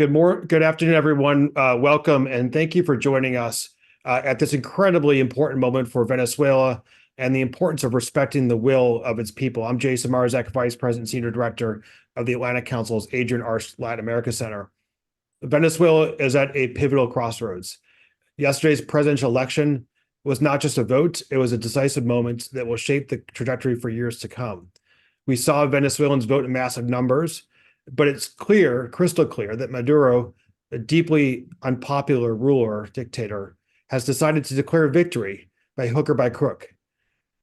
Good afternoon, everyone. Welcome, and thank you for joining us at this incredibly important moment for Venezuela and the importance of respecting the will of its people. I'm Jason Marzak, Vice President and Senior Director of the Atlantic Council's Adrian Arch Latin America Center. Venezuela is at a pivotal crossroads. Yesterday's presidential election was not just a vote, it was a decisive moment that will shape the trajectory for years to come. We saw Venezuelans vote in massive numbers, but it's clear, crystal clear, that Maduro, a deeply unpopular dictator, has decided to declare victory by hook or by crook.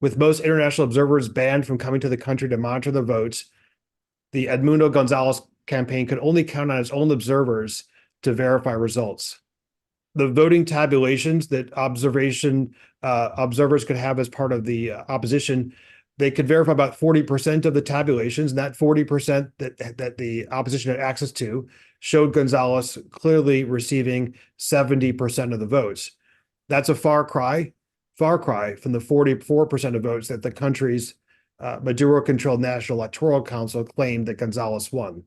With most international observers banned from coming to the country to monitor the votes, the Edmundo Gonzalez campaign could only count on its own observers to verify results. The voting tabulations that observers could have as part of the opposition, they could verify about 40% of the tabulations, and that 40% that the opposition had access to showed Gonzalez clearly receiving 70% of the votes. That's a far cry from the 44% of votes that the country's Maduro-controlled National Electoral Council claimed that Gonzalez won.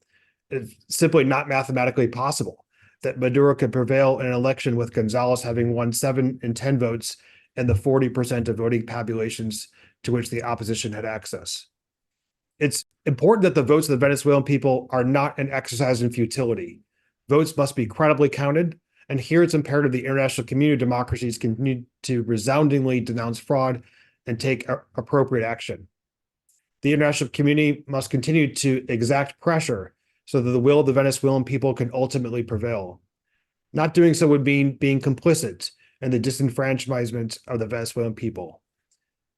It's simply not mathematically possible that Maduro could prevail in an election with Gonzalez having won 7 in 10 votes and the 40% of voting tabulations to which the opposition had access. It's important that the votes of the Venezuelan people are not an exercise in futility. Votes must be credibly counted, and here it's imperative the international community of democracies continue to resoundingly denounce fraud and take appropriate action. The international community must continue to exact pressure so that the will of the Venezuelan people can ultimately prevail. Not doing so would mean being complicit in the disenfranchisement of the Venezuelan people.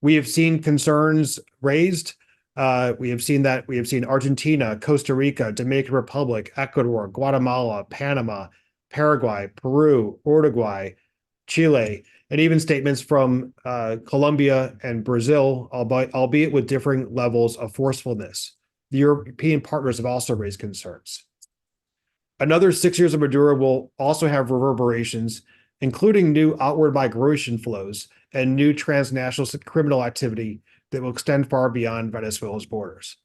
We have seen concerns raised. We have seen Argentina, Costa Rica, Dominican Republic, Ecuador, Guatemala, Panama, Paraguay, Peru, Uruguay, Chile, and even statements from Colombia and Brazil, albeit with differing levels of forcefulness. The European partners have also raised concerns. Another 6 years of Maduro will also have reverberations, including new outward migration flows and new transnational criminal activity that will extend far beyond Venezuela's borders.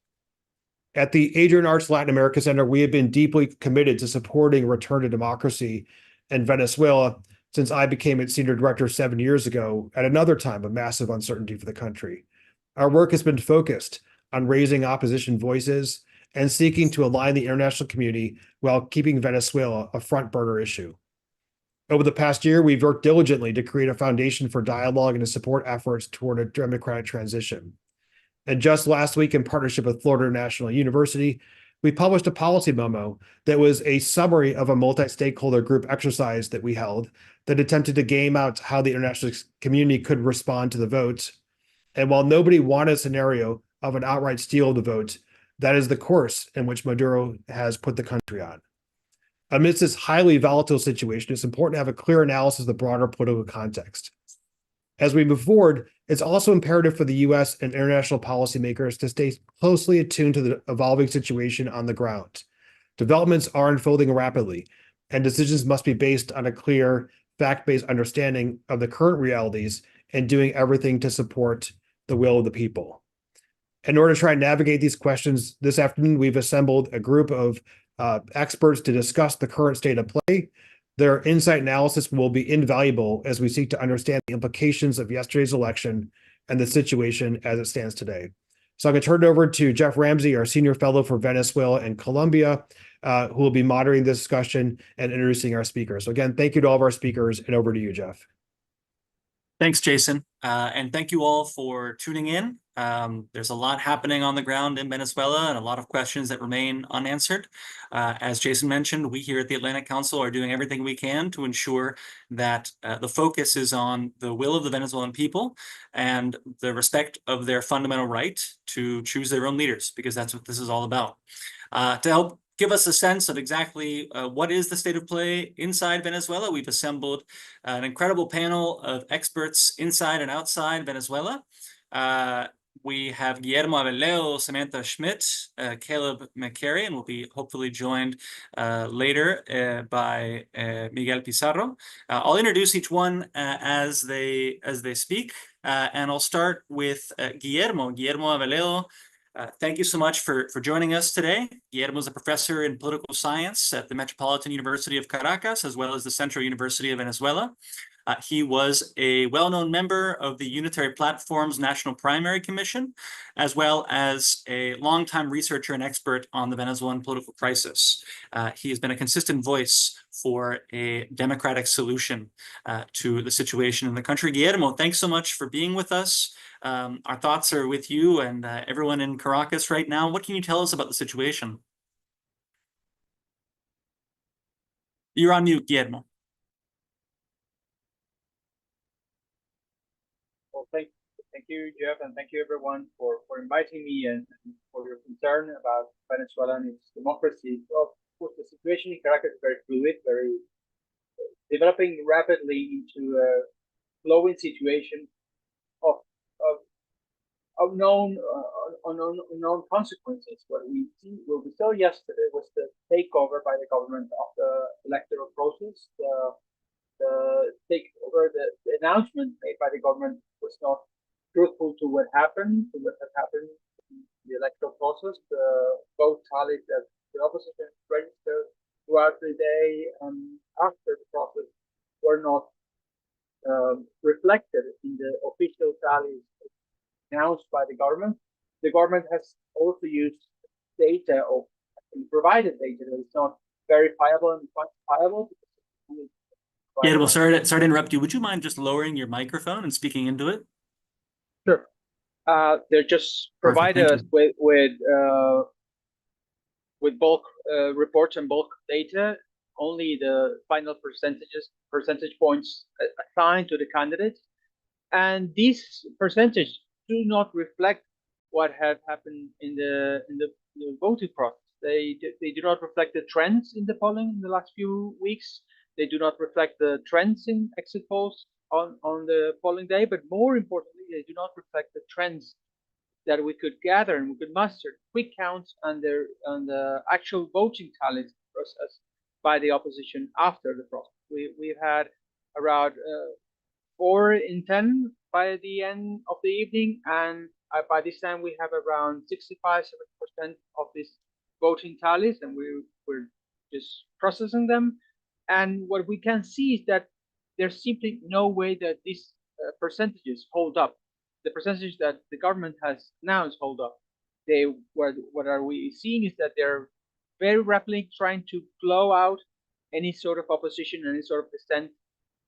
At the Adrian Arch Latin America Center, we have been deeply committed to supporting return to democracy in Venezuela since I became its senior director 7 years ago at another time of massive uncertainty for the country. Our work has been focused on raising opposition voices and seeking to align the international community while keeping Venezuela a front burner issue. Over the past year, we've worked diligently to create a foundation for dialogue and to support efforts toward a democratic transition. And just last week, in partnership with Florida National University, we published a policy memo that was a summary of a multi-stakeholder group exercise that we held that attempted to game out how the international community could respond to the votes. And while nobody wanted a scenario of an outright steal of the vote, that is the course in which Maduro has put the country on. Amidst this highly volatile situation, it's important to have a clear analysis of the broader political context. As we move forward, it's also imperative for the U.S. and international policymakers to stay closely attuned to the evolving situation on the ground. Developments are unfolding rapidly, and decisions must be based on a clear, fact-based understanding of the current realities and doing everything to support the will of the people. In order to try and navigate these questions, this afternoon, we've assembled a group of experts to discuss the current state of play. Their insight analysis will be invaluable as we seek to understand the implications of yesterday's election and the situation as it stands today. So I'm going to turn it over to Jeff Ramsey, our Senior Fellow for Venezuela and Colombia, who will be moderating this discussion and introducing our speakers. So again, thank you to all of our speakers, and over to you, Jeff. Thanks, Jason. And thank you all for tuning in. There's a lot happening on the ground in Venezuela and a lot of questions that remain unanswered. As Jason mentioned, we here at the Atlantic Council are doing everything we can to ensure that the focus is on the will of the Venezuelan people and the respect of their fundamental right to choose their own leaders, because that's what this is all about. To help give us a sense of exactly what is the state of play inside Venezuela, we've assembled an incredible panel of experts inside and outside Venezuela. We have Guillermo Abeleo, Samantha Schmidt, Caleb McCary, and we'll be hopefully joined later by Miguel Pisarro. I'll introduce each one as they speak, and I'll start with Guillermo Abeleo. Thank you so much for joining us today. Guillermo is a professor in political science at the Metropolitan University of Caracas, as well as the Central University of Venezuela. He was a well-known member of the Unitary Platform's National Primary Commission, as well as a longtime researcher and expert on the Venezuelan political crisis. He has been a consistent voice for a democratic solution to the situation in the country. Guillermo, thanks so much for being with us. Our thoughts are with you and everyone in Caracas right now. What can you tell us about the situation? You're on mute, Guillermo. Well, thank you, Jeff, and thank you everyone for inviting me and for your concern about Venezuela and its democracy. Well, of course, the situation in Caracas is very fluid, very developing rapidly into a flowing situation of unknown consequences. What we saw yesterday was the takeover by the government of the electoral process. The takeover, the announcement made by the government was not truthful to what happened, in the electoral process. The vote tallies that the opposition registered throughout the day and after the process were not reflected in the official tallies announced by the government. The government has also used data or provided data that is not verifiable and quantifiable. Yeah, well, sorry to interrupt you. Would you mind just lowering your microphone and speaking into it? Sure. They're just provide us with bulk reports and bulk data, only the final percentage points assigned to the candidates, and these percentages do not reflect what has happened in the voting process. They do not reflect the trends in the polling in the last few weeks. They do not reflect the trends in exit polls on the polling day, but more importantly, they do not reflect the trends that we could gather and we could muster quick counts on the actual voting tallies process by the opposition after the process. We've had around 4 in 10 by the end of the evening, and by this time we have around 65-70% of these voting tallies, and we're just processing them. And what we can see is that there's simply no way that these percentages hold up. The percentage that the government has announced hold up. What are we seeing is that they're very rapidly trying to blow out any sort of opposition, any sort of dissent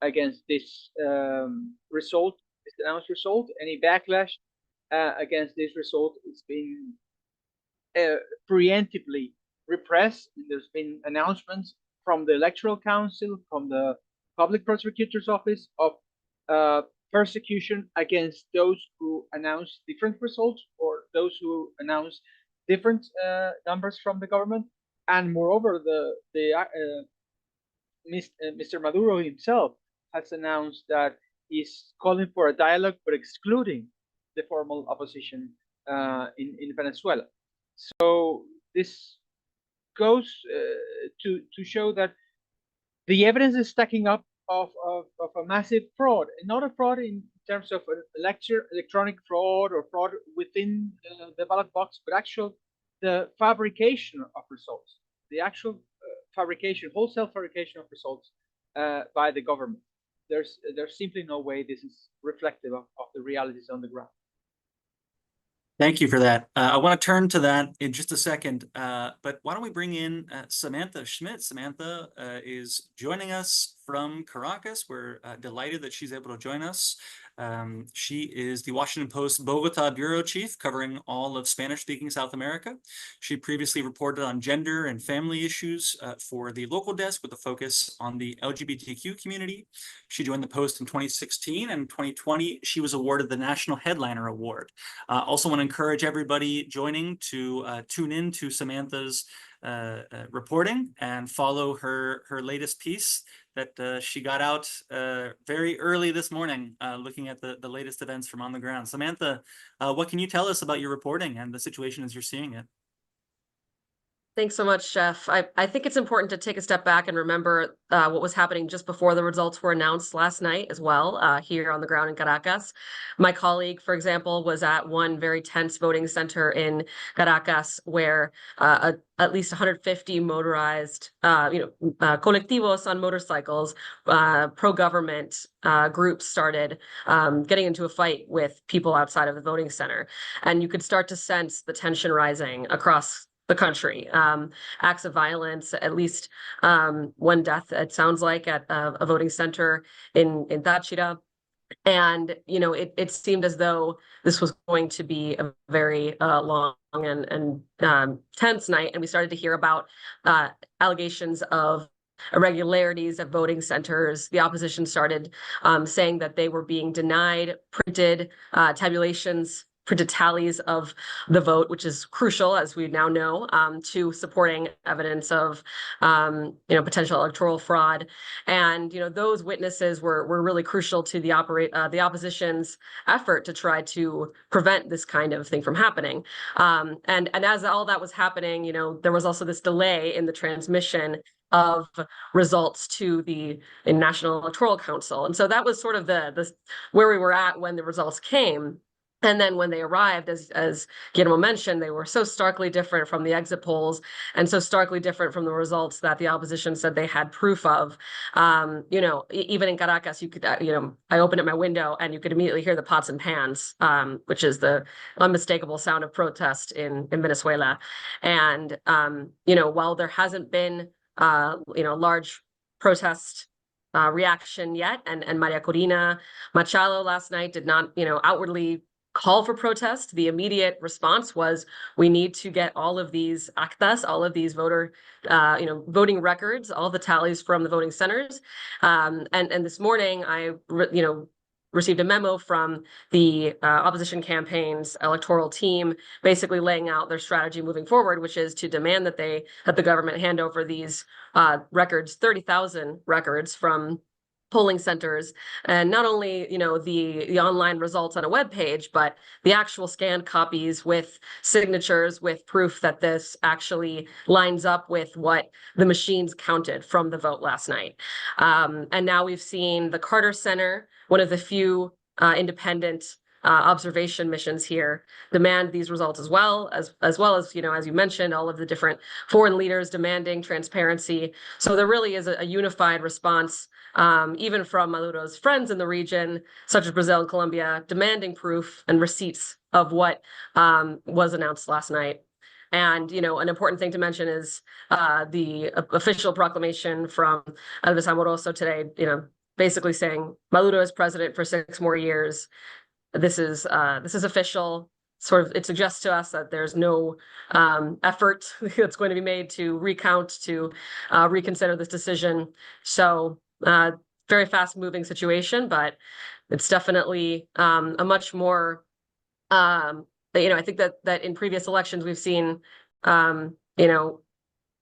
against this result, this announced result. Any backlash against this result is being preemptively repressed. There's been announcements from the Electoral Council, from the Public Prosecutor's Office of persecution against those who announce different results or those who announce different numbers from the government. And moreover, Mr. Maduro himself has announced that he's calling for a dialogue but excluding the formal opposition in Venezuela. So this goes to show that the evidence is stacking up of a massive fraud, and not a fraud in terms of an electronic fraud or fraud within the ballot box, but the fabrication of results, the actual wholesale fabrication of results by the government. There's simply no way this is reflective of the realities on the ground. Thank you for that. I want to turn to that in just a second, but why don't we bring in Samantha Schmidt. Samantha is joining us from Caracas. We're delighted that she's able to join us. She is the Washington Post Bogota bureau chief, covering all of Spanish-speaking South America. She previously reported on gender and family issues for the local desk with a focus on the LGBTQ community. She joined the Post in 2016, and in 2020, she was awarded the National Headliner Award. Also want to encourage everybody joining to tune in to Samantha's reporting and follow her latest piece that she got out very early this morning, looking at the latest events from on the ground. Samantha, what can you tell us about your reporting and the situation as you're seeing it? Thanks so much, Jeff. I think it's important to take a step back and remember what was happening just before the results were announced last night as well, here on the ground in Caracas. My colleague, for example, was at one very tense voting center in Caracas where at least 150 motorized, colectivos on motorcycles, pro-government groups started getting into a fight with people outside of the voting center. And you could start to sense the tension rising across the country. Acts of violence, at least one death, it sounds like, at a voting center in Táchira. And, it seemed as though this was going to be a very long and tense night. And we started to hear about allegations of irregularities at voting centers. The opposition started saying that they were being denied printed tabulations, printed tallies of the vote, which is crucial, as we now know, to supporting evidence of, potential electoral fraud. And, those witnesses were really crucial to the opposition's effort to try to prevent this kind of thing from happening. And as all that was happening, there was also this delay in the transmission of results to the National Electoral Council. And so that was sort of the where we were at when the results came. And then when they arrived, as Guillermo mentioned, they were so starkly different from the exit polls and so starkly different from the results that the opposition said they had proof of. Even in Caracas, you could, I opened up my window and you could immediately hear the pots and pans, which is the unmistakable sound of protest in Venezuela. And, while there hasn't been, large protest reaction yet, and Maria Corina Machado last night did not, outwardly call for protest. The immediate response was, we need to get all of these actas, all of these voting records, all the tallies from the voting centers. And this morning, I received a memo from the opposition campaign's electoral team, basically laying out their strategy moving forward, which is to demand that the government hand over these records, 30,000 records from polling centers, and not only the online results on a web page, but the actual scanned copies with signatures, with proof that this actually lines up with what the machines counted from the vote last night. And now we've seen the Carter Center, one of the few independent observation missions here, demand these results as well as as you mentioned, all of the different foreign leaders demanding transparency. So there really is a unified response, even from Maduro's friends in the region, such as Brazil and Colombia, demanding proof and receipts of what was announced last night. And, an important thing to mention is the official proclamation from Alves Amoroso today, basically saying Maduro is president for 6 more years. This is official. Sort of, it suggests to us that there's no effort that's going to be made to recount, to reconsider this decision. So very fast moving situation, but it's definitely a much more, I think that in previous elections, we've seen,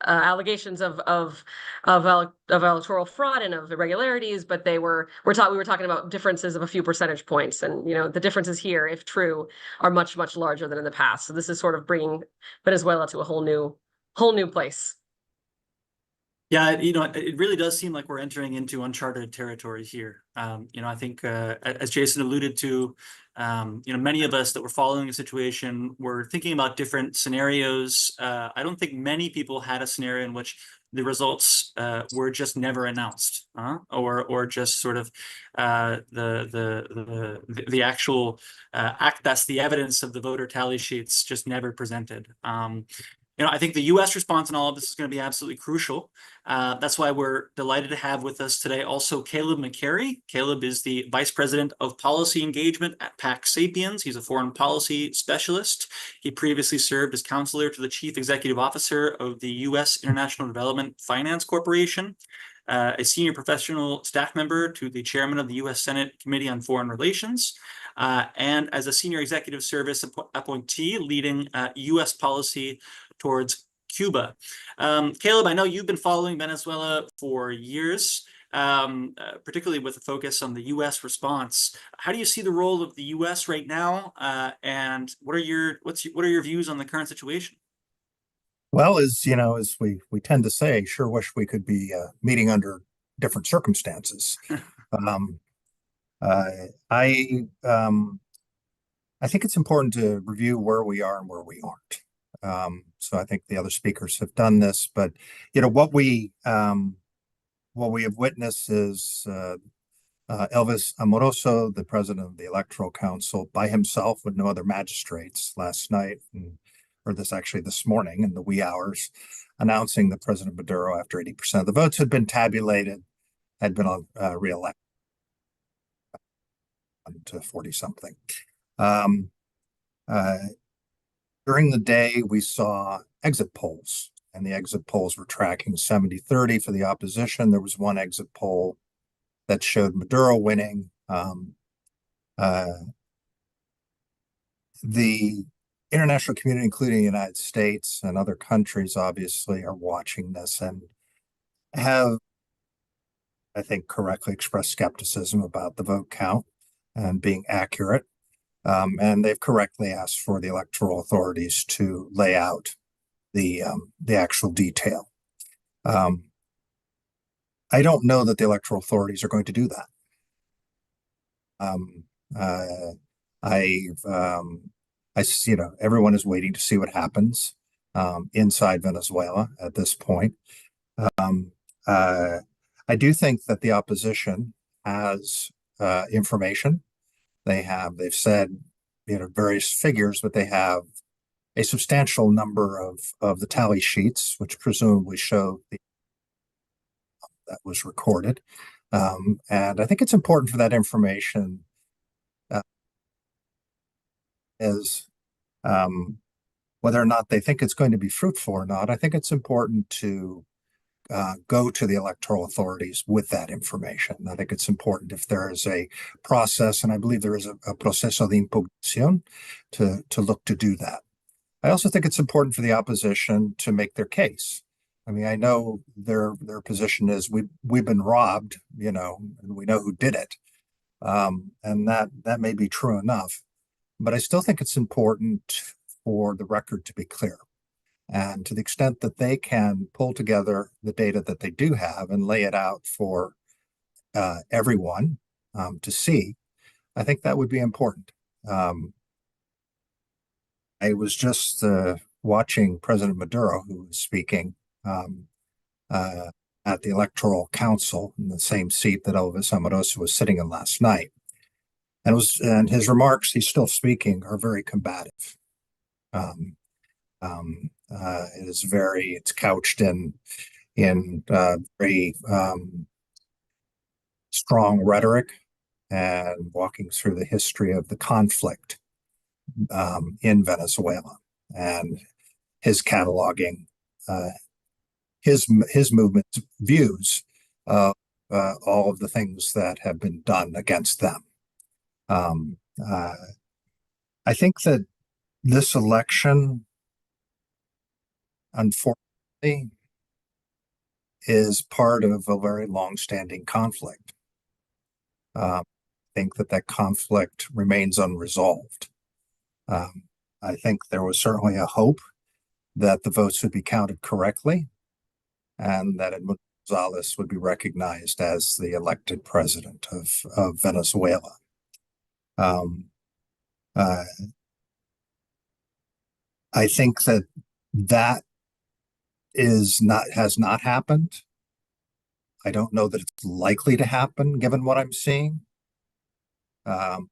allegations of electoral fraud and of irregularities, but we were talking about differences of a few percentage points, and the differences here, if true, are much, much larger than in the past. So this is sort of bringing Venezuela to a whole new place. Yeah, it really does seem like we're entering into uncharted territory here. I think, as Jason alluded to, many of us that were following the situation were thinking about different scenarios. I don't think many people had a scenario in which the results were just never announced, or just sort of the actual actas, the evidence of the voter tally sheets, just never presented. I think the U.S. response in all of this is going to be absolutely crucial. That's why we're delighted to have with us today also Caleb McCary. Caleb is the Vice President of Policy Engagement at Pax Sapiens. He's a foreign policy specialist. He previously served as counselor to the Chief Executive Officer of the U.S. International Development Finance Corporation, a senior professional staff member to the chairman of the U.S. Senate Committee on Foreign Relations, and as a senior executive service appointee leading U.S. policy towards Cuba. Caleb, I know you've been following Venezuela for years, particularly with a focus on the U.S. response. How do you see the role of the U.S. right now, and what are your views on the current situation? Well, as you know, as we tend to say, sure wish we could be meeting under different circumstances. Um, uh, I I think it's important to review where we are and where we aren't. So I think the other speakers have done this, but what we have witnessed is Elvis Amoroso, the president of the Electoral Council, by himself with no other magistrates last night, or this morning in the wee hours, announcing that President Maduro, after 80% of the votes had been tabulated, had been reelected to 40 something. Um, uh, During the day, we saw exit polls, and the exit polls were tracking 70-30 for the opposition. There was one exit poll that showed Maduro winning. Uh, the international community, including the United States and other countries, obviously are watching this and have, I think, correctly expressed skepticism about the vote count and being accurate. And they've correctly asked for the electoral authorities to lay out the actual detail. I don't know that the electoral authorities are going to do that. Everyone is waiting to see what happens inside Venezuela at this point. I do think that the opposition has information. They've said, various figures, but they have a substantial number of the tally sheets, which presumably show that was recorded. And I think it's important for that information as whether or not they think it's going to be fruitful or not. I think it's important to go to the electoral authorities with that information. I think it's important if there is a process, and I believe there is a proceso de impugnación to look to do that. I also think it's important for the opposition to make their case. I mean, I know their position is we've been robbed, and we know who did it, and that may be true enough, but I still think it's important for the record to be clear. And to the extent that they can pull together the data that they do have and lay it out for everyone to see, I think that would be important. I was just watching President Maduro, who was speaking at the Electoral Council in the same seat that Elvis Amoroso was sitting in last night. And his remarks, he's still speaking, are very combative. It's couched in very strong rhetoric and walking through the history of the conflict in Venezuela and his cataloging his movement's views of all of the things that have been done against them. I think that this election, unfortunately, is part of a very long-standing conflict. I think that conflict remains unresolved. I think there was certainly a hope that the votes would be counted correctly and that Gonzalez would be recognized as the elected president of Venezuela. I think that has not happened. I don't know that it's likely to happen given what I'm seeing. I'm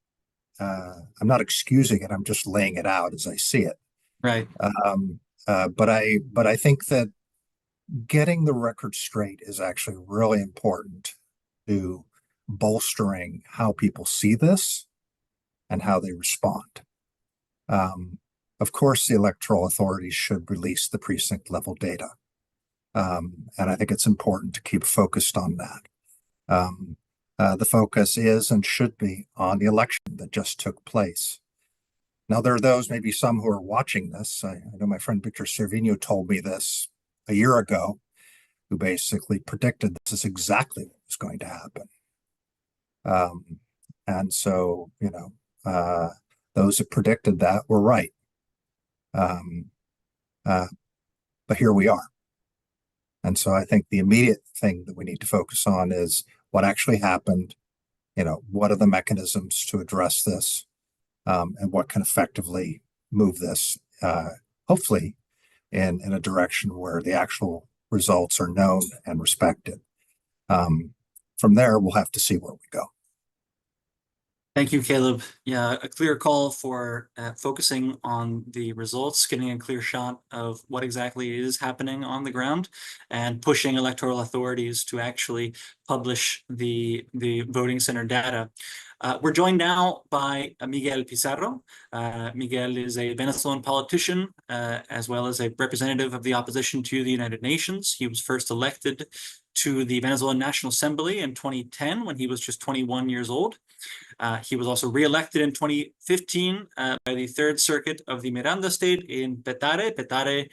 not excusing it. I'm just laying it out as I see it. Right. But I think that getting the record straight is actually really important to bolstering how people see this and how they respond. Of course, the electoral authorities should release the precinct level data. And I think it's important to keep focused on that. The focus is and should be on the election that just took place. Now, there are those, maybe some who are watching this. I know my friend Victor Cervino told me this a year ago, who basically predicted this is exactly what was going to happen. And so, those who predicted that were right. but here we are. And so I think the immediate thing that we need to focus on is what actually happened. What are the mechanisms to address this, and what can effectively move this, hopefully, in a direction where the actual results are known and respected. From there, we'll have to see where we go. Thank you, Caleb. Yeah, a clear call for focusing on the results, getting a clear shot of what exactly is happening on the ground, and pushing electoral authorities to actually publish the voting center data. We're joined now by Miguel Pisarro. Miguel is a Venezuelan politician, as well as a representative of the opposition to the United Nations. He was first elected to the Venezuelan National Assembly in 2010 when he was just 21 years old. He was also re-elected in 2015 by the Third Circuit of the Miranda State in Petare. Petare,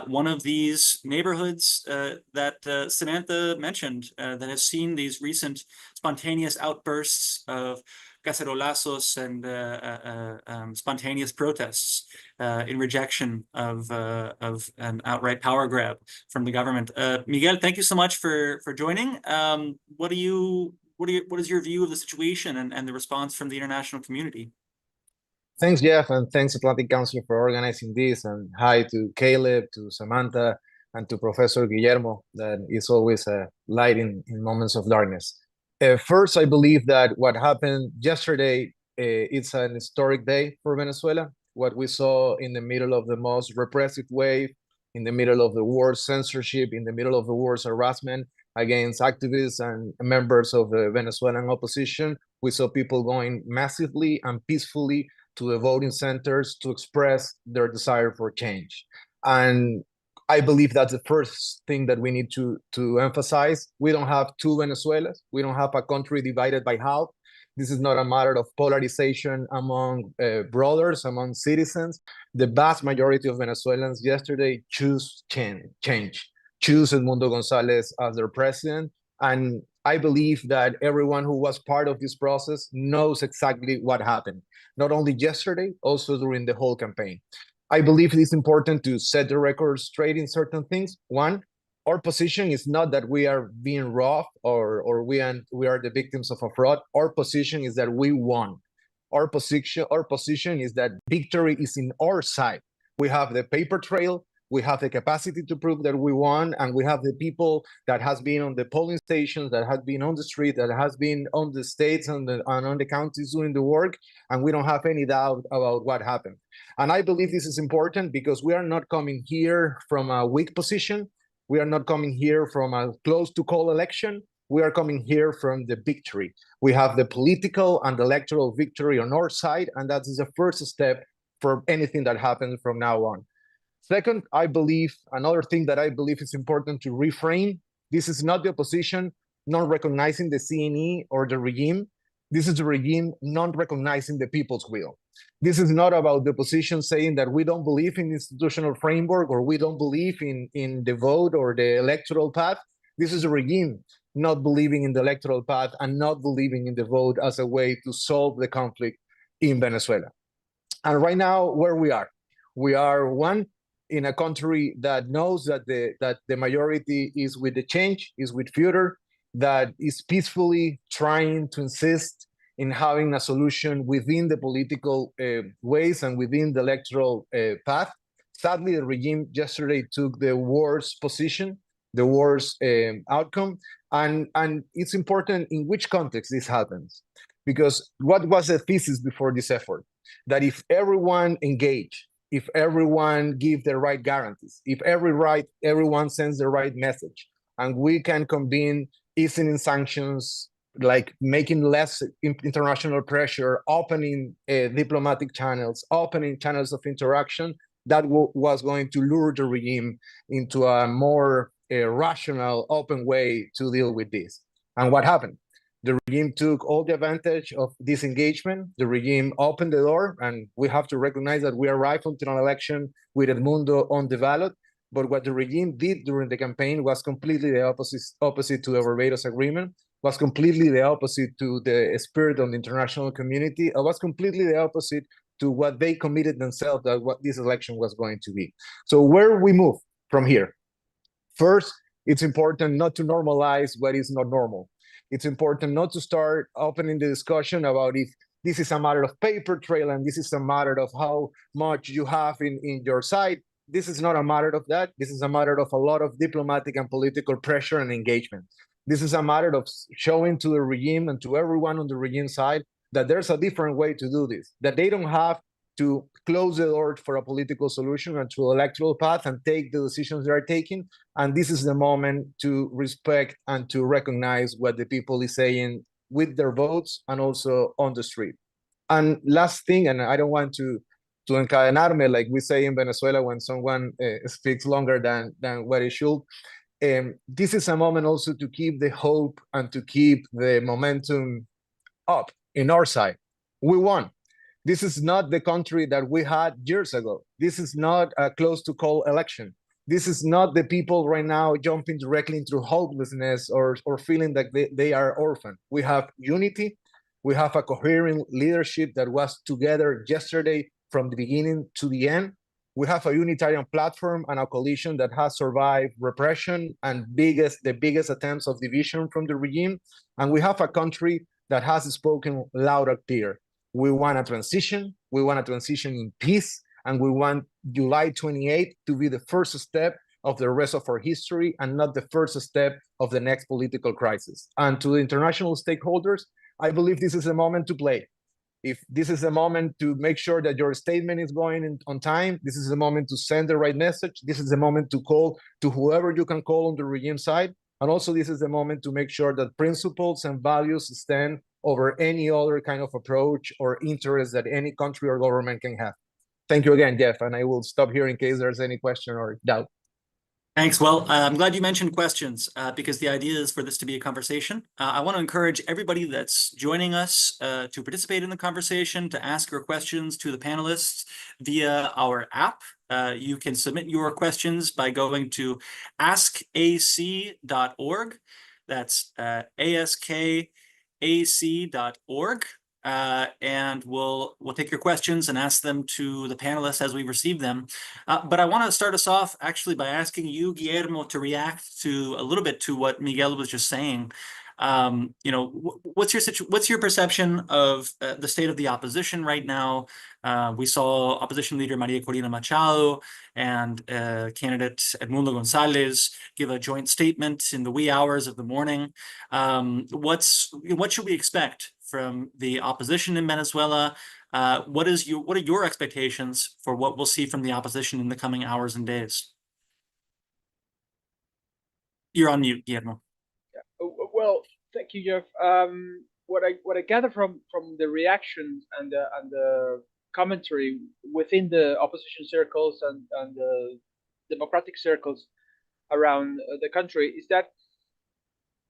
one of these neighborhoods that Samantha mentioned that has seen these recent spontaneous outbursts of cacerolazos and spontaneous protests in rejection of an outright power grab from the government. Miguel, thank you so much for joining. What is your view of the situation and the response from the international community? Thanks, Jeff, and thanks Atlantic Council for organizing this. And hi to Caleb, to Samantha, and to Professor Guillermo, that is always a light in moments of darkness. First, I believe that what happened yesterday, it's an historic day for Venezuela. What we saw in the middle of the most repressive wave, in the middle of the worst censorship, in the middle of the worst harassment against activists and members of the Venezuelan opposition, we saw people going massively and peacefully to the voting centers to express their desire for change. And I believe that's the first thing that we need to emphasize. We don't have two Venezuelas. We don't have a country divided by half. This is not a matter of polarization among brothers, among citizens. The vast majority of Venezuelans yesterday choose change, choose Edmundo Gonzalez as their president. And I believe that everyone who was part of this process knows exactly what happened, not only yesterday, also during the whole campaign. I believe it is important to set the record straight in certain things. One, our position is not that we are being robbed or we are the victims of a fraud. Our position is that we won. Our position is that victory is in our side. We have the paper trail. We have the capacity to prove that we won, and we have the people that has been on the polling stations, that has been on the street, that has been on the states and on the counties doing the work, and we don't have any doubt about what happened. And I believe this is important because we are not coming here from a weak position. We are not coming here from a close to call election. We are coming here from the victory. We have the political and electoral victory on our side, and that is the first step for anything that happens from now on. Second, I believe another thing that I believe is important to reframe. This is not the opposition not recognizing the CNE or the regime. This is the regime not recognizing the people's will. This is not about the opposition saying that we don't believe in institutional framework or we don't believe in the vote or the electoral path. This is a regime not believing in the electoral path and not believing in the vote as a way to solve the conflict in Venezuela. And right now, where we are one, in a country that knows that the majority is with the change, is with future, that is peacefully trying to insist in having a solution within the political ways and within the electoral path. Sadly, the regime yesterday took the worst position, the worst outcome, and it's important in which context this happens. Because what was the thesis before this effort? That if everyone engaged, if everyone give the right guarantees, if everyone sends the right message, and we can convene easing sanctions, like making less international pressure, opening diplomatic channels, opening channels of interaction, that was going to lure the regime into a more rational, open way to deal with this. And what happened? The regime took all the advantage of this engagement. The regime opened the door, and we have to recognize that we arrived until an election with Edmundo on the ballot. But what the regime did during the campaign was completely the opposite to the Barbados Agreement, was completely the opposite to the spirit of the international community, and was completely the opposite to what they committed themselves that what this election was going to be. So where we move? from here. First, it's important not to normalize what is not normal. It's important not to start opening the discussion about if this is a matter of paper trail and this is a matter of how much you have in your side. This is not a matter of that. This is a matter of a lot of diplomatic and political pressure and engagement. This is a matter of showing to the regime and to everyone on the regime side that there's a different way to do this, that they don't have to close the door for a political solution and to electoral path and take the decisions they are taking. And this is the moment to respect and to recognize what the people is saying with their votes and also on the street. And last thing, and I don't want to encadenarme, like we say in Venezuela when someone speaks longer than what it should. This is a moment also to keep the hope and to keep the momentum up in our side. We won. This is not the country that we had years ago. This is not a close to call election. This is not the people right now jumping directly into hopelessness or feeling that they are orphaned. We have unity. We have a coherent leadership that was together yesterday from the beginning to the end. We have a unitarian platform and a coalition that has survived repression and the biggest attempts of division from the regime. And we have a country that has spoken loud and clear. We want a transition. We want a transition in peace. And we want July 28th to be the first step of the rest of our history and not the first step of the next political crisis. And to the international stakeholders, I believe this is a moment to play. If this is a moment to make sure that your statement is going on time, this is a moment to send the right message. This is a moment to call to whoever you can call on the regime side. And also this is the moment to make sure that principles and values stand over any other kind of approach or interest that any country or government can have. Thank you again, Jeff, and I will stop here in case there's any question or doubt. Thanks. Well, I'm glad you mentioned questions because the idea is for this to be a conversation. I want to encourage everybody that's joining us to participate in the conversation, to ask your questions to the panelists via our app. You can submit your questions by going to askac.org. That's askac.org. And we'll take your questions and ask them to the panelists as we receive them. But I want to start us off actually by asking you, Guillermo, to react to a little bit to what Miguel was just saying. What's your perception of the state of the opposition right now? We saw opposition leader Maria Corina Machado and candidate Edmundo Gonzalez give a joint statement in the wee hours of the morning. What should we expect from the opposition in Venezuela? What are your expectations for what we'll see from the opposition in the coming hours and days? You're on mute, Guillermo. Well, thank you, Jeff. What I gather from the reactions and the commentary within the opposition circles and the democratic circles around the country is that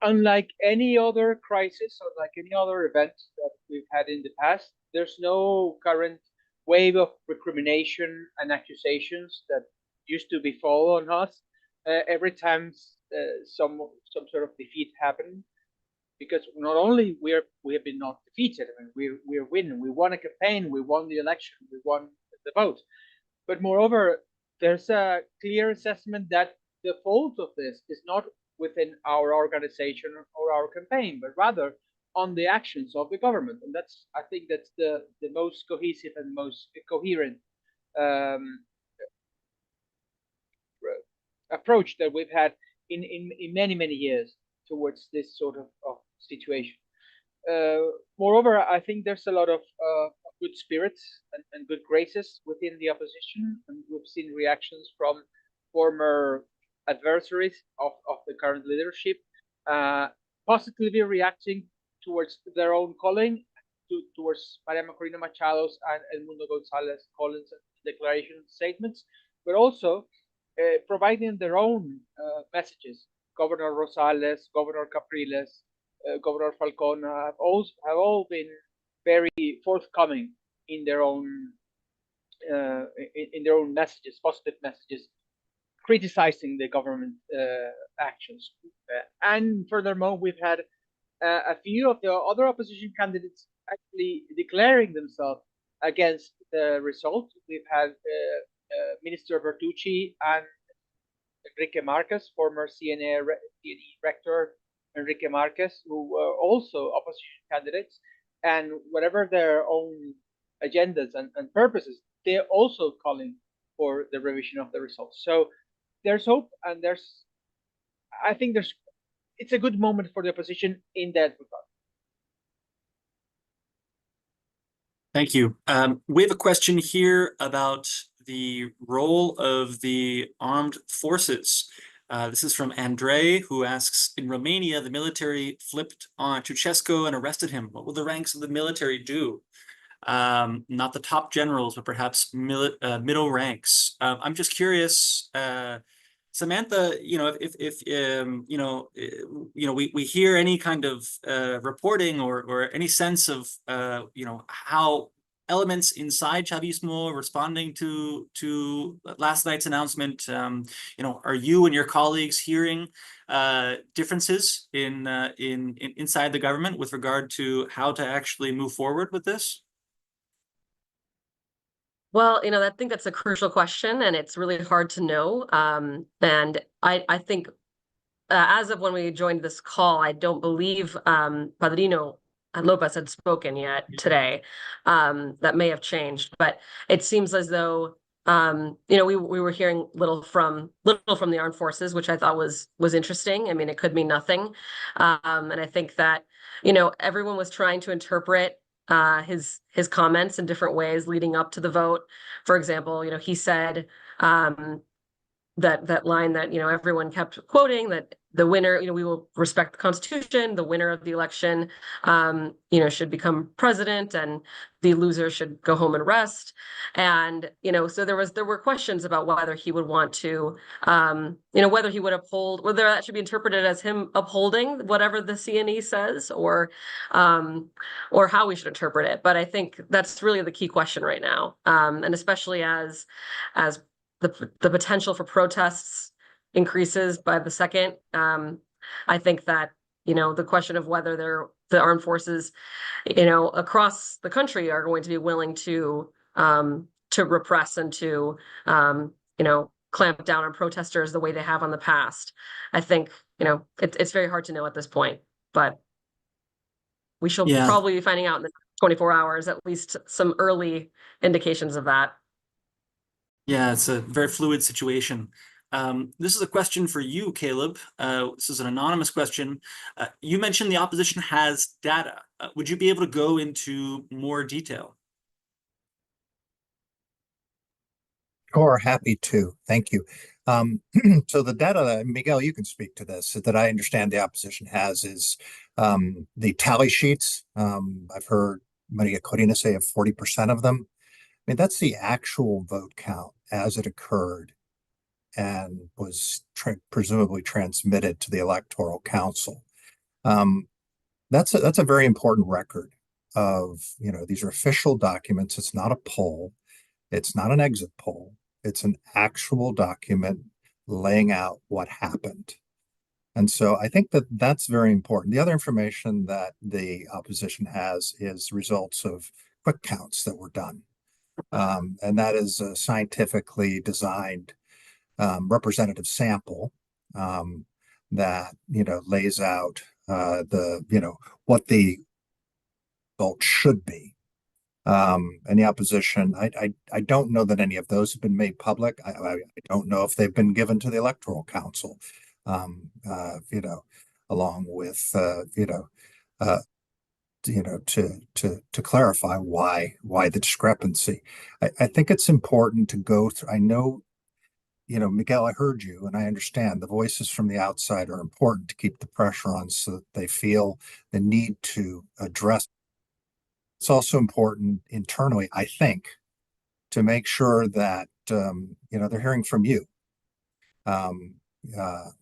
unlike any other crisis or like any other event that we've had in the past, there's no current wave of recrimination and accusations that used to befall on us every time some sort of defeat happened. Because not only we have been not defeated, I mean, we're winning. We won a campaign, we won the election, we won the vote. But moreover, there's a clear assessment that the fault of this is not within our organization or our campaign, but rather on the actions of the government. And I think that's the most cohesive and most coherent approach that we've had in many years towards this sort of situation. Moreover, I think there's a lot of good spirits and good graces within the opposition, and we've seen reactions from former adversaries of the current leadership positively reacting towards their own calling, towards Maria Corina Machado's and Edmundo Gonzalez Collins' declaration statements, but also providing their own messages. Governor Rosales, Governor Capriles, Governor Falcon have all been very forthcoming in their own messages, positive messages, criticizing the government actions. And furthermore, we've had a few of the other opposition candidates actually declaring themselves against the result. We've had Minister Bertucci and Enrique Marquez, former CNE rector Enrique Marquez, who were also opposition candidates, and whatever their own agendas and purposes, they're also calling for the revision of the results. So there's hope, and I think it's a good moment for the opposition in that regard. Thank you. We have a question here about the role of the armed forces. This is from Andrei, who asks, in Romania, the military flipped on Ceausescu and arrested him. What will the ranks of the military do? Not the top generals, but perhaps middle ranks. I'm just curious, Samantha, if we hear any kind of reporting or any sense of how elements inside Chavismo responding to last night's announcement, are you and your colleagues hearing differences inside the government with regard to how to actually move forward with this? Well, I think that's a crucial question, and it's really hard to know. And I think as of when we joined this call, I don't believe Padrino Lopez had spoken yet today. That may have changed, but it seems as though we were hearing little from the armed forces, which I thought was interesting. I mean, it could mean nothing, and I think that everyone was trying to interpret his comments in different ways leading up to the vote. For example, he said that line that everyone kept quoting, that the winner, we will respect the Constitution, the winner of the election should become president, and the loser should go home and rest. And so there were questions about whether he would want to whether he would uphold, whether that should be interpreted as him upholding whatever the CNE says, or how we should interpret it. But I think that's really the key question right now, and especially as the potential for protests increases by the second. I think that the question of whether the armed forces across the country are going to be willing to repress and to clamp down on protesters the way they have in the past. I think it's very hard to know at this point, but we shall probably be finding out in the 24 hours, at least some early indications of that. Yeah, it's a very fluid situation. This is a question for you, Caleb. This is an anonymous question. You mentioned the opposition has data. Would you be able to go into more detail? Sure, happy to. Thank you. So the data, Miguel, you can speak to this, that I understand the opposition has is the tally sheets. I've heard Maria Corina say of 40% of them. I mean, that's the actual vote count as it occurred and was presumably transmitted to the Electoral Council. That's a very important record of, these are official documents. It's not a poll. It's not an exit poll. It's an actual document laying out what happened. And so I think that that's very important. The other information that the opposition has is results of quick counts that were done. And that is a scientifically designed representative sample that lays out what the result should be. And the opposition, I don't know that any of those have been made public. I don't know if they've been given to the Electoral Council, along with to clarify why the discrepancy. I think it's important to go through. I know, Miguel, I heard you, and I understand the voices from the outside are important to keep the pressure on so that they feel the need to address. It's also important internally, I think, to make sure that they're hearing from you, and that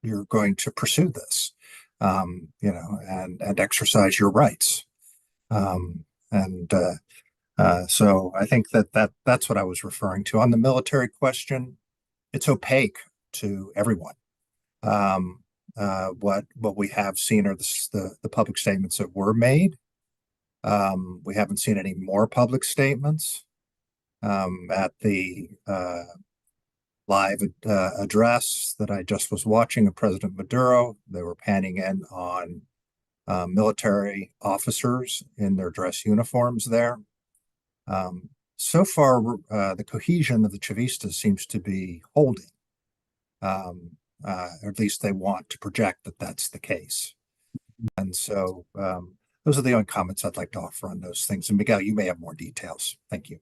you're going to pursue this, and exercise your rights. So I think that's what I was referring to. On the military question, it's opaque to everyone. What we have seen are the public statements that were made. We haven't seen any more public statements. at the live address that I just was watching of President Maduro. They were panning in on military officers in their dress uniforms there. So far, the cohesion of the Chavistas seems to be holding. Or at least they want to project that that's the case. And so those are the only comments I'd like to offer on those things. And Miguel, you may have more details. Thank you.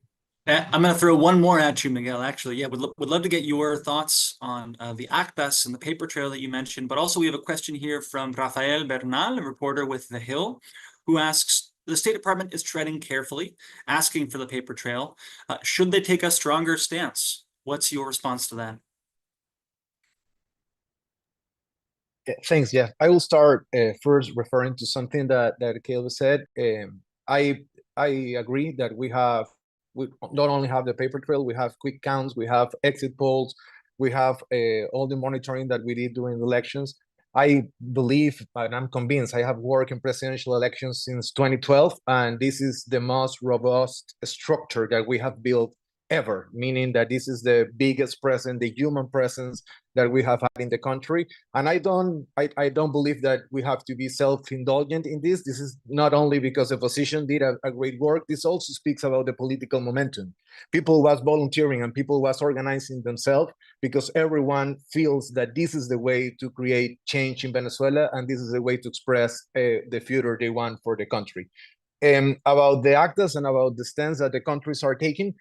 I'm going to throw one more at you, Miguel, actually. Yeah, would love to get your thoughts on the actas and the paper trail that you mentioned. But also we have a question here from Rafael Bernal, a reporter with The Hill, who asks, the State Department is treading carefully, asking for the paper trail. Should they take a stronger stance? What's your response to that? Thanks, Jeff. I will start first referring to something that Caleb said. I agree that we not only have the paper trail, we have quick counts, we have exit polls, we have all the monitoring that we did during the elections. I believe, and I'm convinced, I have worked in presidential elections since 2012, and this is the most robust structure that we have built ever, meaning that this is the biggest presence, the human presence that we have had in the country. And I don't believe that we have to be self-indulgent in this. This is not only because the opposition did a great work, this also speaks about the political momentum. People was volunteering and people was organizing themselves because everyone feels that this is the way to create change in Venezuela, and this is the way to express the future they want for the country. About the actas and about the stance that the countries are taking,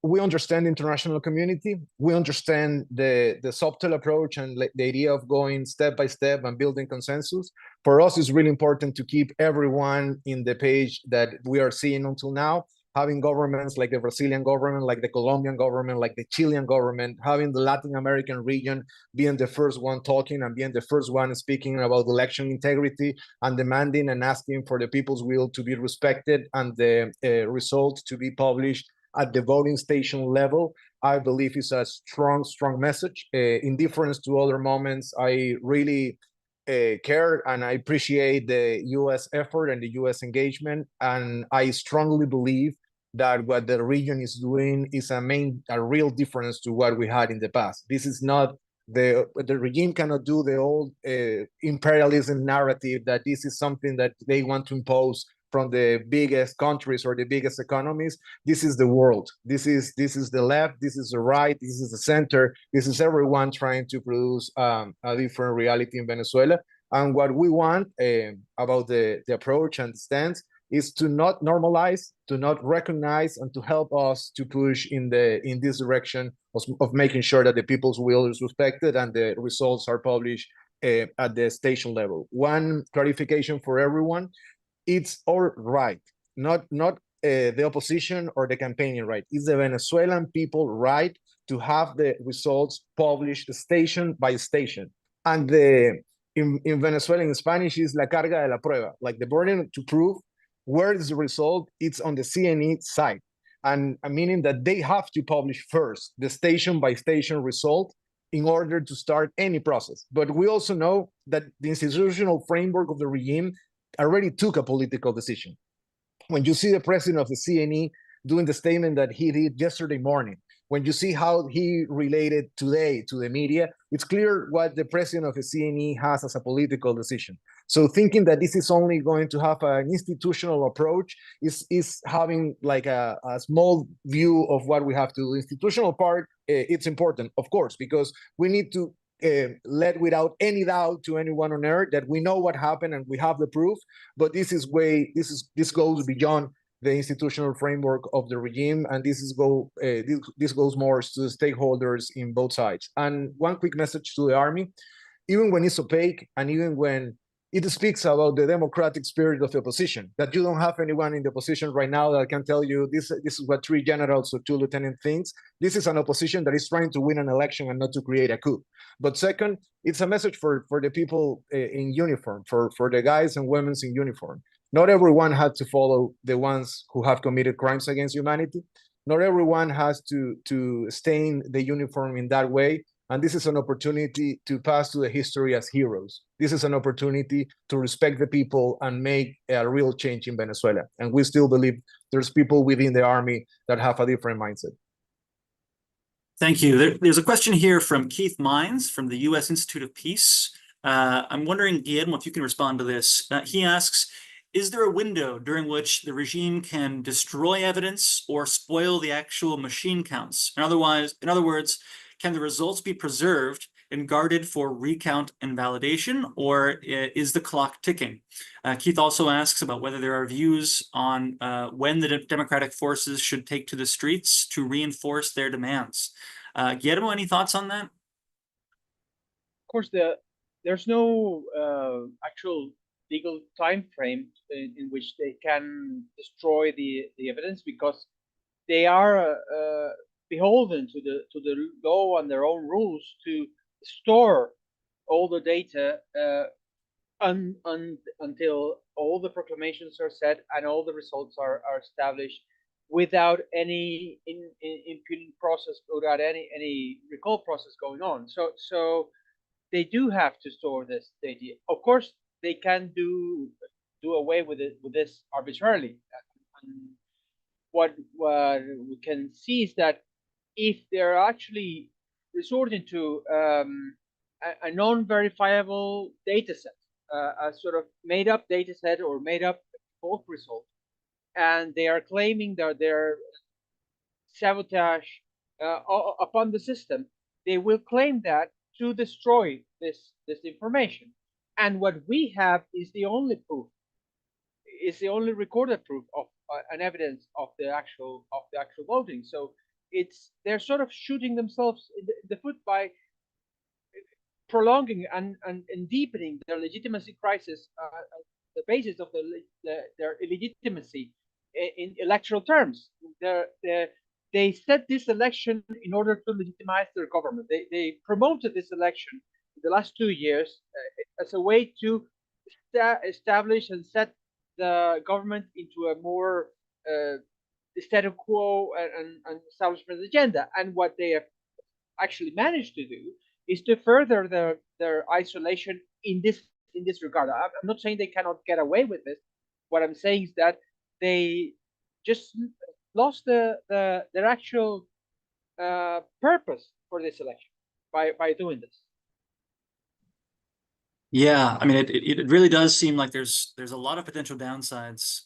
we understand the international community. We understand the subtle approach and the idea of going step by step and building consensus. For us, it's really important to keep everyone in the page that we are seeing until now, having governments like the Brazilian government, like the Colombian government, like the Chilean government, having the Latin American region being the first one talking and being the first one speaking about election integrity and demanding and asking for the people's will to be respected and the results to be published at the voting station level, I believe is a strong message. In difference to other moments, I really care and I appreciate the U.S. effort and the U.S. engagement. And I strongly believe that what the region is doing is a real difference to what we had in the past. This is not the regime cannot do the old imperialism narrative that this is something that they want to impose from the biggest countries or the biggest economies. This is the world. This is the left. This is the right. This is the center. This is everyone trying to produce a different reality in Venezuela. And what we want about the approach and the stance is to not normalize, to not recognize, and to help us to push in this direction of making sure that the people's will is respected and the results are published at the station level. One clarification for everyone. It's all right, not the opposition or the campaigning right. It's the Venezuelan people right to have the results published station by station. And in Venezuela, in Spanish, is la carga de la prueba, like the burden to prove where is the result. It's on the CNE side, and meaning that they have to publish first the station by station result in order to start any process. But we also know that the institutional framework of the regime already took a political decision. When you see the president of the CNE doing the statement that he did yesterday morning, when you see how he related today to the media, it's clear what the president of the CNE has as a political decision. So thinking that this is only going to have an institutional approach is having like a small view of what we have to do. The institutional part, it's important, of course, because we need to let without any doubt to anyone on earth that we know what happened and we have the proof, but this goes beyond the institutional framework of the regime, and this goes more to the stakeholders in both sides. And one quick message to the army: even when it's opaque and even when it speaks about the democratic spirit of the opposition, that you don't have anyone in the opposition right now that can tell you this is what 3 generals or 2 lieutenants thinks. This is an opposition that is trying to win an election and not to create a coup. But second, it's a message for the people in uniform, for the guys and women in uniform. Not everyone had to follow the ones who have committed crimes against humanity. Not everyone has to stain the uniform in that way. And this is an opportunity to pass to the history as heroes. This is an opportunity to respect the people and make a real change in Venezuela. And we still believe there's people within the army that have a different mindset. Thank you. There's a question here from Keith Mines from the U.S. Institute of Peace. I'm wondering, Guillermo, if you can respond to this. He asks, is there a window during which the regime can destroy evidence or spoil the actual machine counts? In other words, can the results be preserved and guarded for recount and validation, or is the clock ticking? Keith also asks about whether there are views on when the democratic forces should take to the streets to reinforce their demands. Guillermo, any thoughts on that? Of course, there's no actual legal time frame in which they can destroy the evidence, because they are beholden to the law and their own rules to store all the data until all the proclamations are set and all the results are established, without any imputing process, without any recall process going on. So they do have to store this data. Of course, they can do away with this arbitrarily. And what we can see is that if they're actually resorting to a non-verifiable data set, a sort of made-up data set or made-up default result, and they are claiming that they're sabotage upon the system, they will claim that to destroy this information. And what we have is the only proof, is the only recorded proof of an evidence of the actual voting. So they're sort of shooting themselves in the foot by prolonging and deepening their legitimacy crisis, the basis of their illegitimacy in electoral terms. They set this election in order to legitimize their government. They promoted this election in the last 2 years as a way to establish and set the government into a more status quo and establishment agenda. And what they have actually managed to do is to further their isolation in this regard. I'm not saying they cannot get away with this. What I'm saying is that they just lost their actual purpose for this election by doing this. Yeah, I mean, it really does seem like there's a lot of potential downsides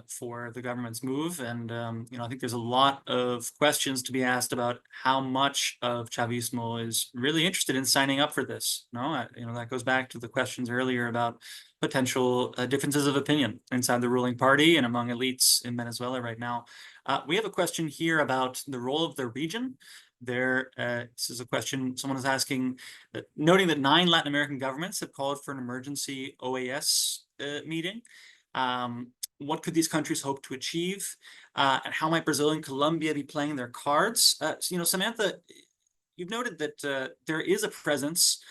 for the government's move, and I think there's a lot of questions to be asked about how much of Chavismo is really interested in signing up for this. That goes back to the questions earlier about potential differences of opinion inside the ruling party and among elites in Venezuela right now. We have a question here about the role of the region. This is a question someone is asking, noting that 9 Latin American governments have called for an emergency OAS meeting. What could these countries hope to achieve? And how might Brazil and Colombia be playing their cards? Samantha, you've noted that there is a presence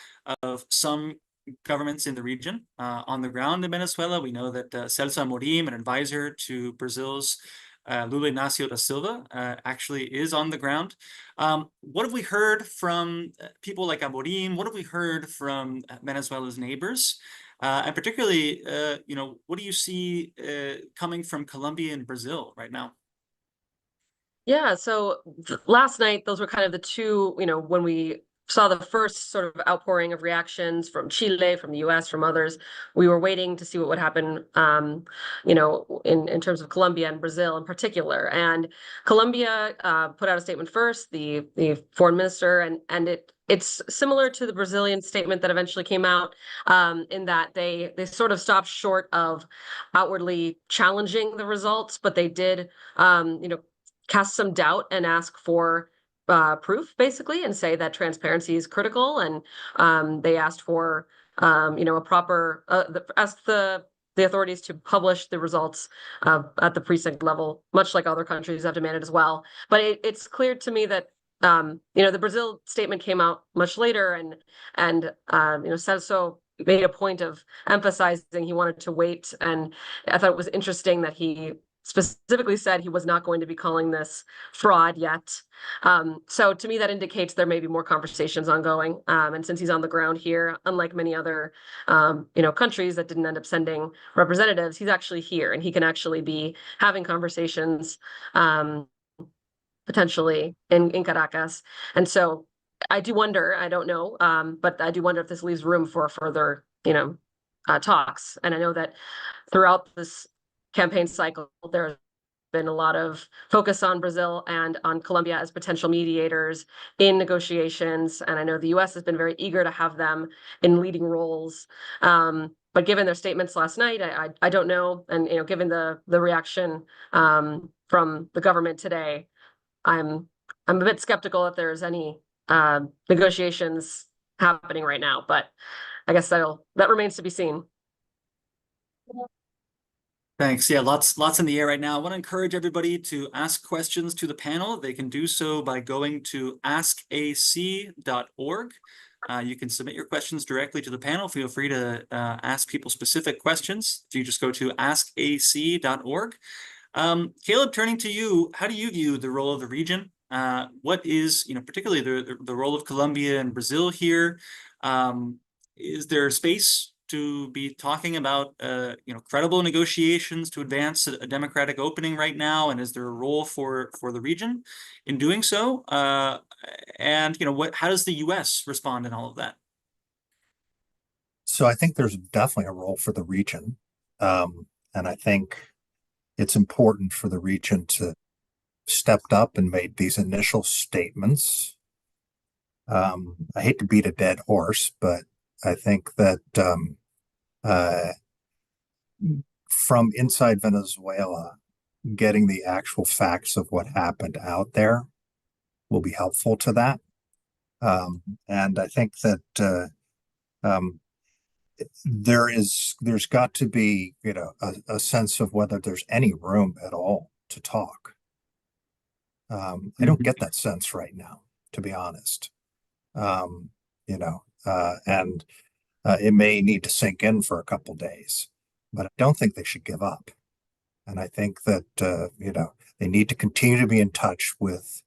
of some governments in the region on the ground in Venezuela. We know that Celso Amorim, an advisor to Brazil's Lula Inácio da Silva, actually is on the ground. What have we heard from people like Amorim? What have we heard from Venezuela's neighbors? And particularly, what do you see coming from Colombia and Brazil right now? Yeah, so last night, those were kind of the two, when we saw the first sort of outpouring of reactions from Chile, from the US, from others, we were waiting to see what would happen, in terms of Colombia and Brazil in particular. And Colombia put out a statement first, the foreign minister, and it's similar to the Brazilian statement that eventually came out, in that they sort of stopped short of outwardly challenging the results, but they did, cast some doubt and ask for proof, basically, and say that transparency is critical. And they asked for, a proper, asked the authorities to publish the results at the precinct level, much like other countries have demanded as well. But it's clear to me that the Brazil statement came out much later, and Celso made a point of emphasizing he wanted to wait. And I thought it was interesting that he specifically said he was not going to be calling this fraud yet. So to me, that indicates there may be more conversations ongoing. And since he's on the ground here, unlike many other, countries that didn't end up sending representatives, he's actually here and he can actually be having conversations, potentially in Caracas. And so I do wonder, I don't know, but I do wonder if this leaves room for further, talks. And I know that throughout this campaign cycle, there's been a lot of focus on Brazil and on Colombia as potential mediators in negotiations. And I know the US has been very eager to have them in leading roles. But given their statements last night, I don't know. And, given the reaction from the government today, I'm a bit skeptical that there's any negotiations happening right now, but I guess that remains to be seen. Thanks. Yeah, lots in the air right now. I want to encourage everybody to ask questions to the panel. They can do so by going to askac.org. You can submit your questions directly to the panel. Feel free to ask people specific questions. You just go to askac.org. Caleb, turning to you, how do you view the role of the region? What is, particularly the role of Colombia and Brazil here? Is there space to be talking about, credible negotiations to advance a democratic opening right now? And is there a role for the region in doing so? And, how does the US respond in all of that? So I think there's definitely a role for the region. And I think it's important for the region to stepped up and made these initial statements. I hate to beat a dead horse, but I think that from inside Venezuela, getting the actual facts of what happened out there will be helpful to that. And I think that there's got to be, a sense of whether there's any room at all to talk. I don't get that sense right now, to be honest. And it may need to sink in for a couple days, but I don't think they should give up. And I think that, they need to continue to be in touch with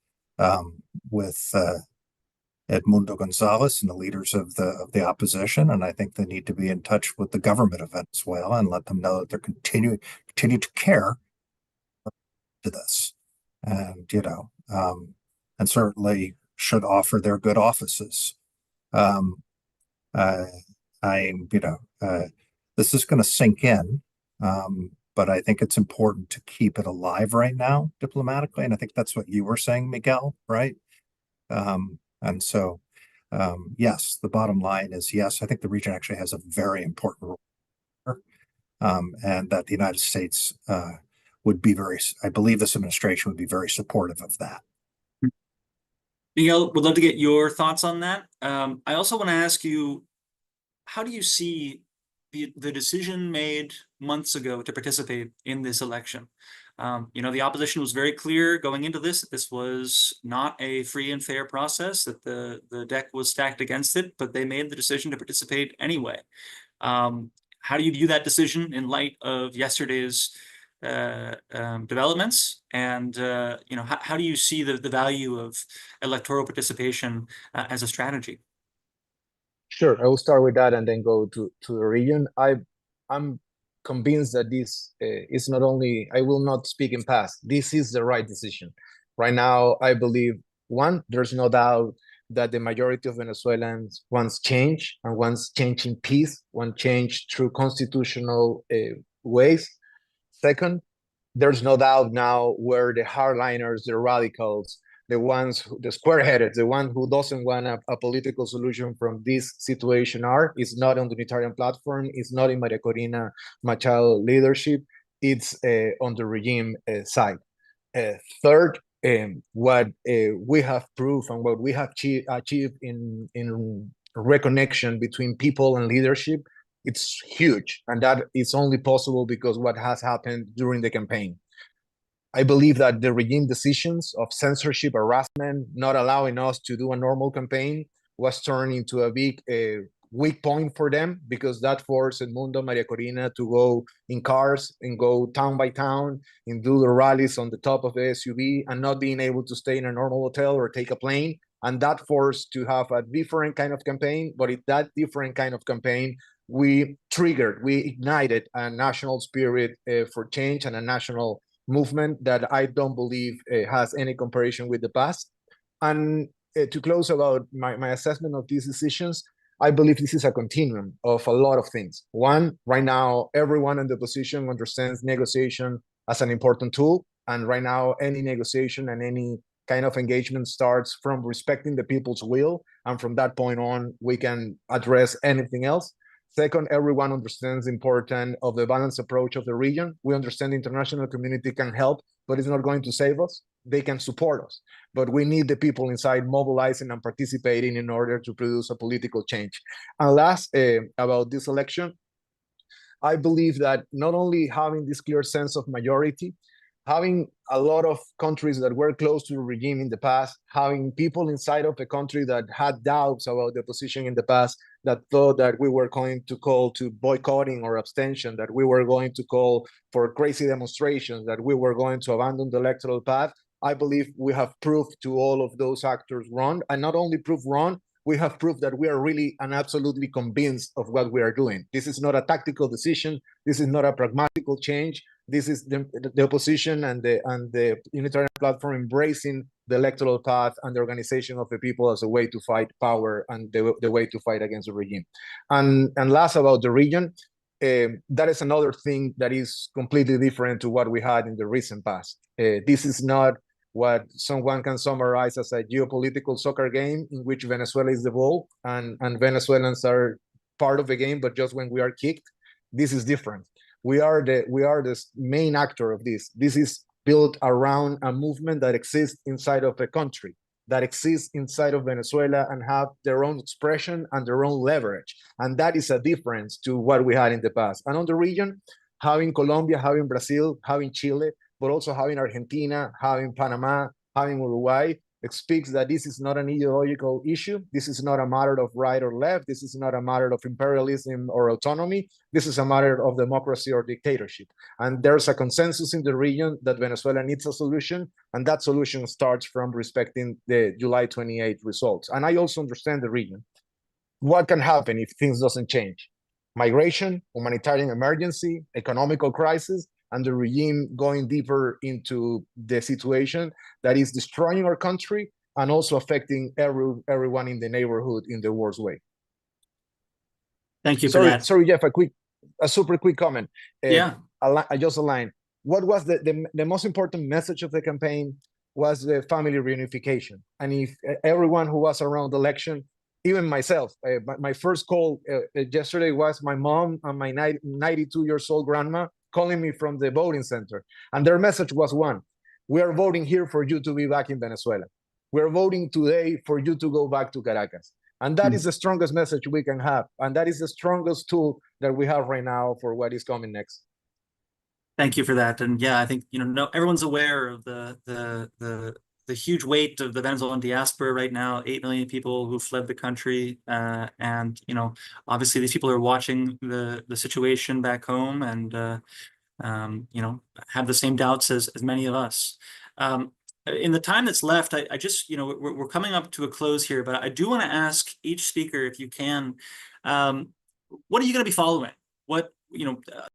Edmundo Gonzalez and the leaders of the opposition. And I think they need to be in touch with the government of Venezuela and let them know that they're continue to care to this. And, and certainly should offer their good offices. This is going to sink in, but I think it's important to keep it alive right now diplomatically. And I think that's what you were saying, Miguel, right? And so, yes, the bottom line is yes, I think the region actually has a very important role, and that the United States would be I believe this administration would be very supportive of that. Miguel, would love to get your thoughts on that. I also want to ask you, how do you see the decision made months ago to participate in this election? The opposition was very clear going into this that this was not a free and fair process, that the deck was stacked against it, but they made the decision to participate anyway. How do you view that decision in light of yesterday's developments? And how do you see the value of electoral participation as a strategy? Sure, I will start with that and then go to the region. I'm convinced that this is not only, I will not speak in past, this is the right decision. Right now, I believe, one, there's no doubt that the majority of Venezuelans wants change and wants change in peace, want change through constitutional ways. Second, there's no doubt now where the hardliners, the radicals, the ones, the square-headed, the one who doesn't want a political solution from this situation is not on the unitarian platform, it's not in Maria Corina Machado leadership, it's on the regime side. Third, what we have proved and what we have achieved in reconnection between people and leadership, it's huge. And that is only possible because what has happened during the campaign. I believe that the regime decisions of censorship, harassment, not allowing us to do a normal campaign was turned into a big weak point for them, because that forced Edmundo, Maria Corina to go in cars and go town by town and do the rallies on the top of the SUV and not being able to stay in a normal hotel or take a plane. And that forced to have a different kind of campaign. But in that different kind of campaign, we ignited a national spirit for change and a national movement that I don't believe has any comparison with the past. And to close about my assessment of these decisions, I believe this is a continuum of a lot of things. One, right now, everyone in the position understands negotiation as an important tool. And right now, any negotiation and any kind of engagement starts from respecting the people's will. And from that point on, we can address anything else. Second, everyone understands the importance of the balanced approach of the region. We understand the international community can help, but it's not going to save us. They can support us, but we need the people inside mobilizing and participating in order to produce a political change. And last, about this election, I believe that not only having this clear sense of majority, having a lot of countries that were close to the regime in the past, having people inside of the country that had doubts about the position in the past, that thought that we were going to call to boycotting or abstention, that we were going to call for crazy demonstrations, that we were going to abandon the electoral path, I believe we have proved to all of those actors wrong. And not only proved wrong, we have proved that we are really and absolutely convinced of what we are doing. This is not a tactical decision. This is not a pragmatical change. This is the opposition and the Unitarian platform embracing the electoral path and the organization of the people as a way to fight power and the way to fight against the regime. And last, about the region, that is another thing that is completely different to what we had in the recent past. This is not what someone can summarize as a geopolitical soccer game in which Venezuela is the ball and Venezuelans are part of the game, but just when we are kicked. This is different. We are the main actor of this. This is built around a movement that exists inside of a country, that exists inside of Venezuela and have their own expression and their own leverage. And that is a difference to what we had in the past. And on the region, having Colombia, having Brazil, having Chile, but also having Argentina, having Panama, having Uruguay, speaks that this is not an ideological issue. This is not a matter of right or left. This is not a matter of imperialism or autonomy. This is a matter of democracy or dictatorship. And there's a consensus in the region that Venezuela needs a solution, and that solution starts from respecting the July 28 results. And I also understand the region. What can happen if things doesn't change? Migration, humanitarian emergency, economical crisis, and the regime going deeper into the situation that is destroying our country and also affecting everyone in the neighborhood in the worst way. Thank you for that. Sorry, Jeff, a super quick comment. Yeah. I just aligned. What was the most important message of the campaign was the family reunification. And if everyone who was around the election, even myself, my first call yesterday was my mom and my 92 years old grandma calling me from the voting center. And their message was one: we are voting here for you to be back in Venezuela. We're voting today for you to go back to Caracas. And that is the strongest message we can have. And that is the strongest tool that we have right now for what is coming next. Thank you for that. And yeah, I think, everyone's aware of the huge weight of the Venezuelan diaspora right now, 8 million people who fled the country. And, obviously these people are watching the situation back home and, have the same doubts as many of us. In the time that's left, I just, we're coming up to a close here, but I do want to ask each speaker, if you can, what are you going to be following?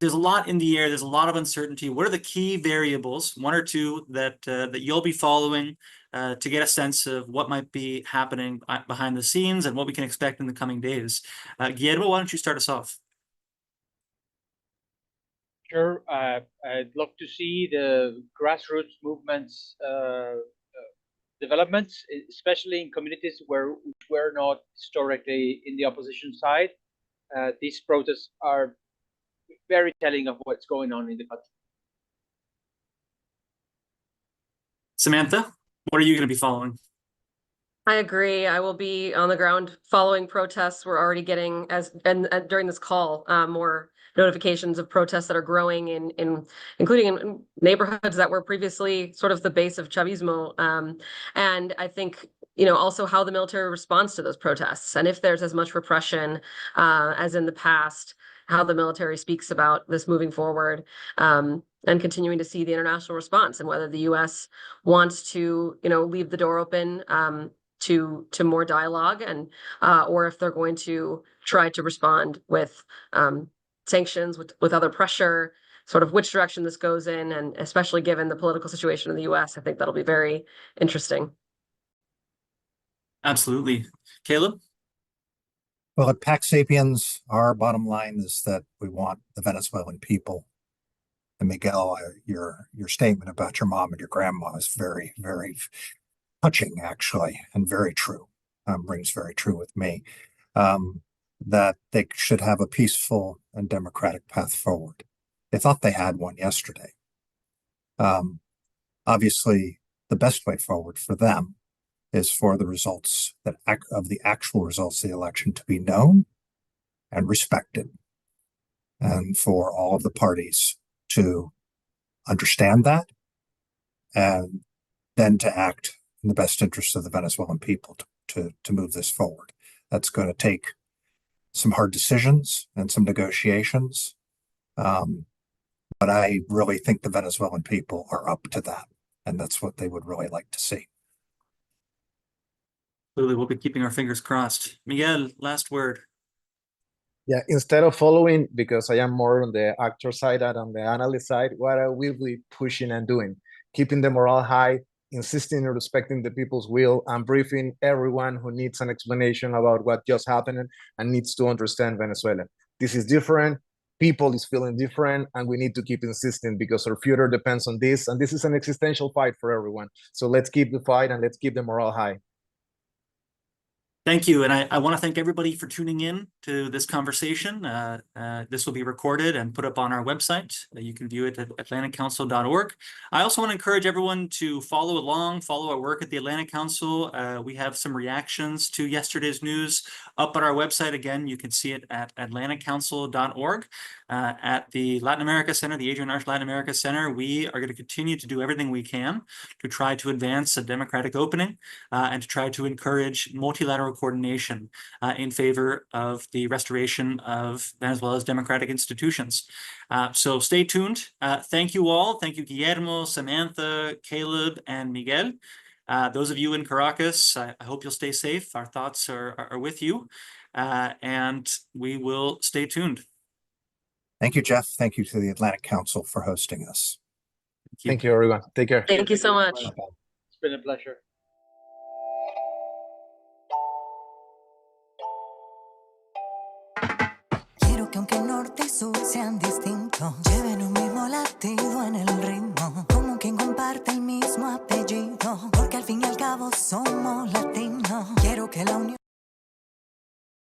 There's a lot in the air. There's a lot of uncertainty. What are the key variables, one or two, that you'll be following to get a sense of what might be happening behind the scenes and what we can expect in the coming days? Guillermo, why don't you start us off? Sure. I'd love to see the grassroots movements developments, especially in communities which were not historically in the opposition side. These protests are very telling of what's going on in the country. Samantha, what are you going to be following? I agree. I will be on the ground following protests. We're already getting, during this call, more notifications of protests that are growing including in neighborhoods that were previously sort of the base of Chavismo. And I think also how the military responds to those protests, and if there's as much repression as in the past, how the military speaks about this moving forward, and continuing to see the international response, and whether the U.S. wants to, leave the door open to more dialogue, and or if they're going to try to respond with sanctions, with other pressure, sort of which direction this goes in, and especially given the political situation in the U.S., I think that'll be very interesting. Absolutely. Caleb? Well, at Pax Sapiens, our bottom line is that we want the Venezuelan people. And Miguel, your statement about your mom and your grandma is very, very touching, actually, and very true. Rings very true with me. That they should have a peaceful and democratic path forward. They thought they had one yesterday. Obviously, the best way forward for them is for the results of the actual results of the election to be known and respected, and for all of the parties to understand that, and then to act in the best interest of the Venezuelan people to move this forward. That's going to take some hard decisions and some negotiations. But I really think the Venezuelan people are up to that, and that's what they would really like to see. Clearly, we'll be keeping our fingers crossed. Miguel, last word. Yeah, instead of following, because I am more on the actor side than on the analyst side, what I will be pushing and doing, keeping the morale high, insisting and respecting the people's will, and briefing everyone who needs an explanation about what just happened and needs to understand Venezuela. This is different. People is feeling different, and we need to keep insisting because our future depends on this. And this is an existential fight for everyone. So let's keep the fight and let's keep the morale high. Thank you. And I want to thank everybody for tuning in to this conversation. This will be recorded and put up on our website. You can view it at atlanticcouncil.org. I also want to encourage everyone to follow along, follow our work at the Atlantic Council. We have some reactions to yesterday's news up on our website. Again, you can see it at atlanticcouncil.org. At the Latin America Center, the Adrian Arch Latin America Center, we are going to continue to do everything we can to try to advance a democratic opening and to try to encourage multilateral coordination in favor of the restoration of Venezuela's democratic institutions. So stay tuned. Thank you all. Thank you, Guillermo, Samantha, Caleb, and Miguel. Those of you in Caracas, I hope you'll stay safe. Our thoughts are with you, and we will stay tuned. Thank you, Jeff. Thank you to the Atlantic Council for hosting us. Thank you, everyone. Take care. Thank you so much. It's been a pleasure. Quiero que aunque norte y sur sean distintos, lleven un mismo latido en el ritmo, como quien comparte el mismo apellido, porque al fin y al cabo somos latinos. Quiero que la unión